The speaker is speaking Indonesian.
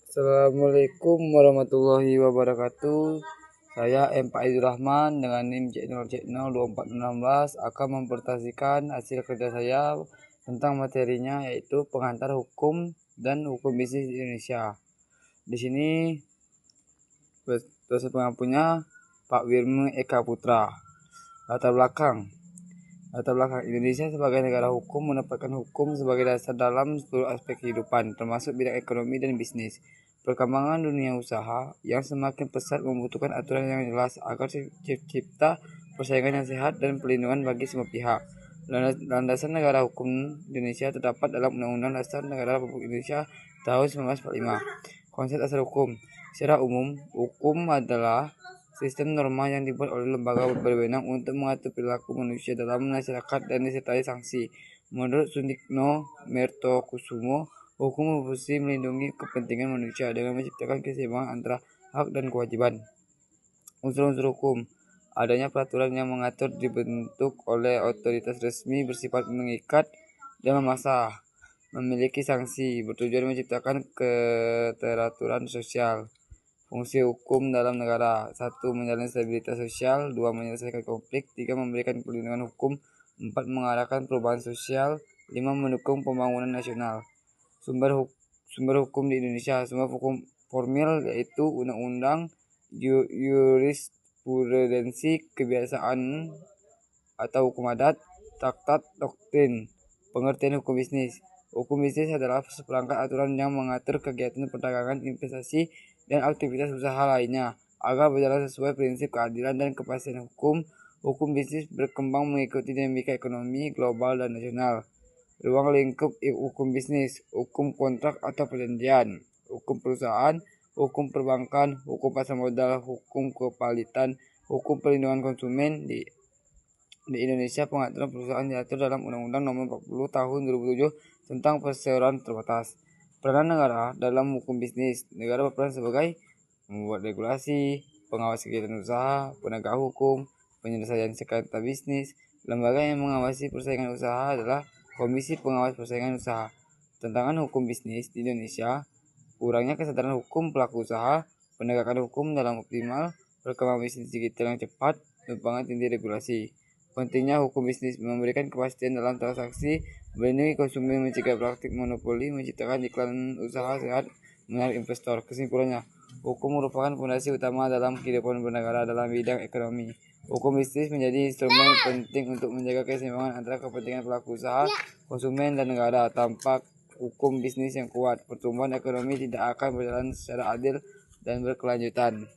Assalamualaikum warahmatullahi wabarakatuh. Saya M. Faizur Rahman dengan NIM C0C02416 akan mempresentasikan hasil kerja saya tentang materinya, yaitu pengantar hukum dan hukum bisnis di Indonesia. Di sini dosen pengampunya Pak Wirmu Eka Putra. Latar belakang Indonesia sebagai negara hukum menempatkan hukum sebagai dasar dalam seluruh aspek kehidupan, termasuk bidang ekonomi dan bisnis. Perkembangan dunia usaha yang semakin pesat membutuhkan aturan yang jelas agar tercipta persaingan yang sehat dan perlindungan bagi semua pihak. Landasan negara hukum Indonesia terdapat dalam Undang-Undang Dasar Negara Republik Indonesia tahun 1945. Konsep dasar hukum. Secara umum, hukum adalah sistem norma yang dibuat oleh lembaga berwenang untuk mengatur perilaku manusia dalam masyarakat dan disertai sanksi. Menurut Sundikno Mertokusumo, hukum berfungsi melindungi kepentingan manusia dengan menciptakan keseimbangan antara hak dan kewajiban. Unsur-unsur hukum: adanya peraturan yang mengatur, dibentuk oleh otoritas resmi, bersifat mengikat dan memaksa, memiliki sanksi, bertujuan menciptakan keteraturan sosial. Fungsi hukum dalam negara: 1. Menjalin stabilitas sosial. 2. Menyelesaikan konflik. 3. Memberikan perlindungan hukum. 4. Mengarahkan perubahan sosial. 5. Mendukung pembangunan nasional. Sumber hukum di Indonesia. Sumber hukum formil yaitu undang-undang, jurisprudensi, kebiasaan atau hukum adat, traktat, doktrin. Pengertian hukum bisnis. Hukum bisnis adalah seperangkat aturan yang mengatur kegiatan perdagangan, investasi, dan aktivitas usaha lainnya agar berjalan sesuai prinsip keadilan dan kepastian hukum. Hukum bisnis berkembang mengikuti dinamika ekonomi global dan nasional. Ruang lingkup hukum bisnis: hukum kontrak atau perjanjian, hukum perusahaan, hukum perbankan, hukum pasar modal, hukum kepalitan, hukum perlindungan konsumen. Di Indonesia, pengaturan perusahaan diatur dalam Undang-Undang Nomor 40 Tahun 2007 tentang perseroan terbatas. Peranan negara dalam hukum bisnis: negara berperan sebagai membuat regulasi, pengawas kegiatan usaha, penegak hukum, penyelesaian sengketa bisnis. Lembaga yang mengawasi persaingan usaha adalah Komisi Pengawas Persaingan Usaha. Tantangan hukum bisnis di Indonesia: kurangnya kesadaran hukum pelaku usaha, penegakan hukum dalam optimal, perkembangan bisnis digital yang cepat, tumpangan tinggi regulasi. Pentingnya hukum bisnis: memberikan kepastian dalam transaksi, melindungi konsumen, mencegah praktik monopoli, menciptakan iklan usaha sehat, menarik investor. Kesimpulannya, hukum merupakan fondasi utama dalam kehidupan bernegara dalam bidang ekonomi. Hukum bisnis menjadi instrumen penting untuk menjaga keseimbangan antara kepentingan pelaku usaha, konsumen, dan negara. Tanpa hukum bisnis yang kuat, pertumbuhan ekonomi tidak akan berjalan secara adil dan berkelanjutan.